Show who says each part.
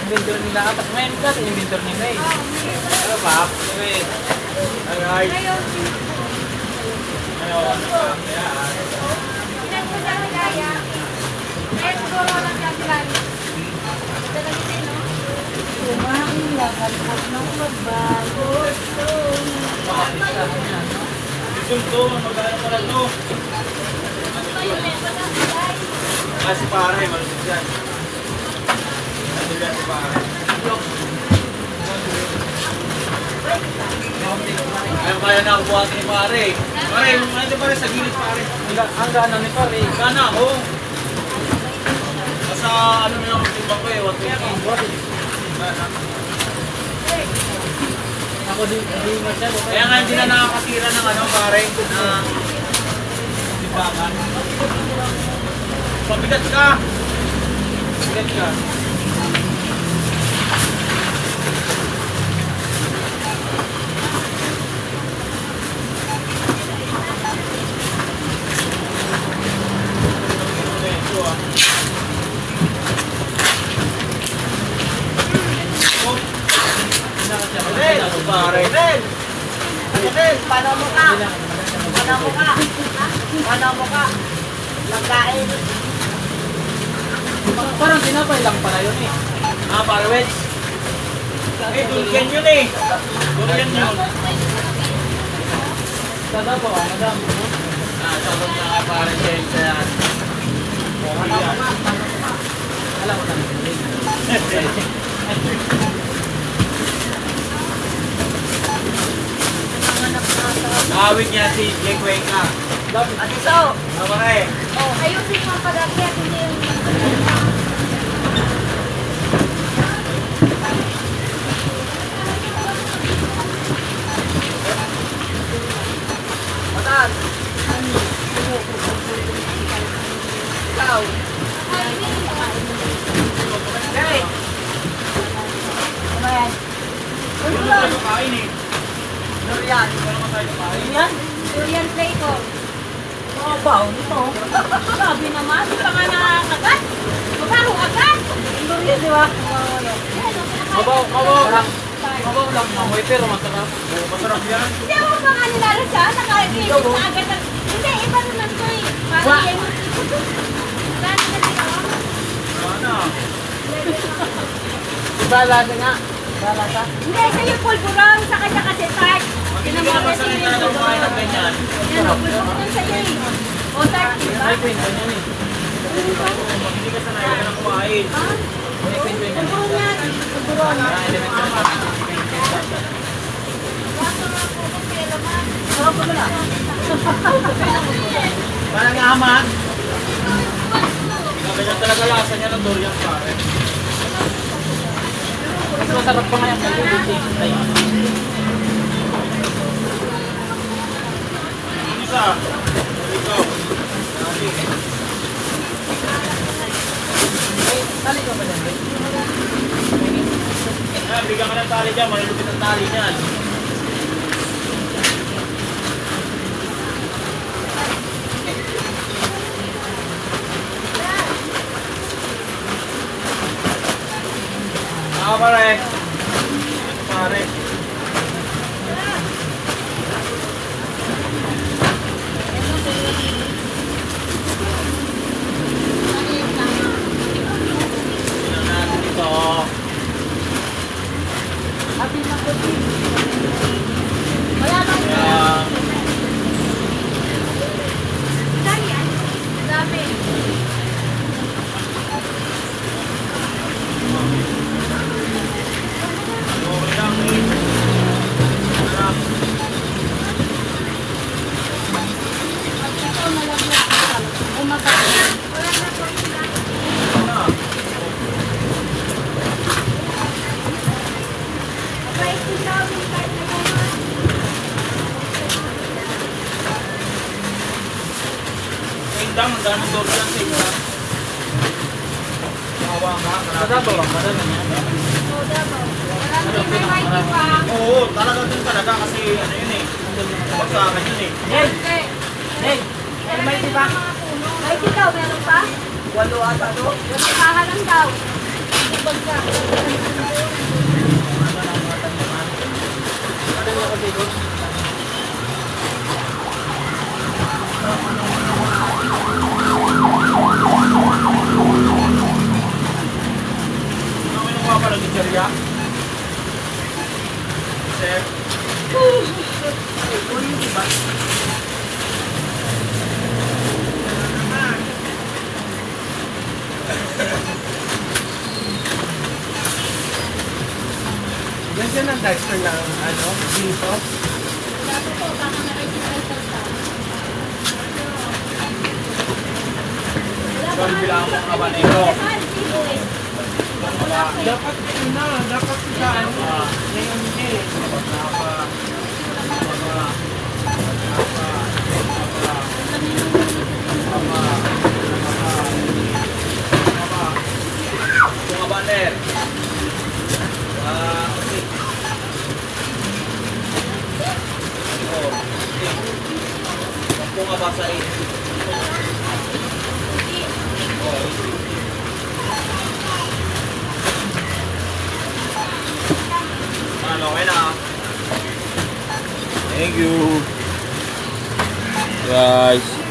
Speaker 1: Inventor nila atas. Ngayon ka sa inventor nila eh. Ano pa? Okay. Alright. Ayun.
Speaker 2: Ilan ko lang kaya. Eh, siguro lang yan sila. Talaga din, no? Kumain lakad at nang magbago.
Speaker 1: Ito, magkano pala ito? Si pare, malusog yan. Malusog yan si pare. Ayaw kaya na ako buhatin ni pare. Pare, ito pare sa gilid pare. Ang gana ni pare. Gana ako. Basta ano na yung timbang ko eh, 120. Gana. Ako din masyado. Kaya nga hindi na nakakasira ng ano pare, na timbangan. Pabigat ka! Pabigat ka. Pare.
Speaker 2: Paano mo ka? Paano mo ka? Paano mo ka? Magkain.
Speaker 1: Parang tinapay lang pala yun eh. Pare Wets. Dulken yun eh. Dulken yun. Sada po, madam. Sabot na nga pare James yan. Alam mo na. Awit niya si Jay Cuenca.
Speaker 2: Atiso!
Speaker 1: Ano ba eh?
Speaker 2: Oh, ayusin mo ang pag-akyat. Hindi yung... Matan! Ikaw! Hey! Ano yan?
Speaker 1: Ano tayo kain eh?
Speaker 2: Durian!
Speaker 1: Ano tayo kain?
Speaker 2: Durian? Durian flavor. Oh, baon ito. Sabi naman, di pa nga nakakagat. Magkano agad? Durian, di ba?
Speaker 1: Mabaw lang. Mabaw lang. Mamoy pero masarap. Masarap yan.
Speaker 2: Hindi ako mga nilala siya. Nakakinig na agad. Hindi, iba naman ito eh. Parang yan. Gano'n na dito.
Speaker 1: Sana.
Speaker 2: Bala na nga. Bala ka? Hindi, ito yung pulburon. Sa kanya kasi tart.
Speaker 1: Hindi ka naman sanay talaga kumain ng ganyan.
Speaker 2: Yan, pulburon sa'yo eh. O tart, di ba?
Speaker 1: Ay, kwento niyan eh. Hindi ka sanay ka na kumain. Ay, kwento niyan.
Speaker 2: Pulburon yan. Pulburon. Sarap ko na.
Speaker 1: Parang aman. Ganyan talaga lasa niya ng durian pare. Mas masarap pa nga yung isa. Ito. Tali ka ba dyan? Bigyan ka ng tali dyan. Malulupit ang tali dyan. Pare. Pare. Tingnan natin ito.
Speaker 2: Wala bang
Speaker 1: Ayan.
Speaker 2: dali yan? Dami.
Speaker 1: Okay lang. Sarap.
Speaker 2: Ito malaglag ka. Umagay. Wala na po sila.
Speaker 1: Ano?
Speaker 2: Abay, sinawin kahit na gano'n.
Speaker 1: Indang, ang daming durian sa isa. Kawa nga. Sarap ba? Marami yan.
Speaker 2: O, damo. Marami may white pa.
Speaker 1: Oo, talaga din talaga kasi ano yun eh. Pagsakan yun eh.
Speaker 2: Hey! Hey! May di ba? May di daw, meron pa? 8 ata do? 8 kahalan daw. bagsak.
Speaker 1: Ano na kasi doon? Ano kinukuha pa ng pizzeria? Sir? Ito yung iba.
Speaker 3: Yan dyan ang Dexter ng ano, dito.
Speaker 2: Sabi po, baka nakikita sa
Speaker 1: Sorry, bilangan mo ang habanero.
Speaker 3: Dapat dapat sa ano, ngayon eh.
Speaker 1: Yung habaner. Okay. Oh, okay. Kampung abasa eh. Ano, okay na. Thank you. Guys.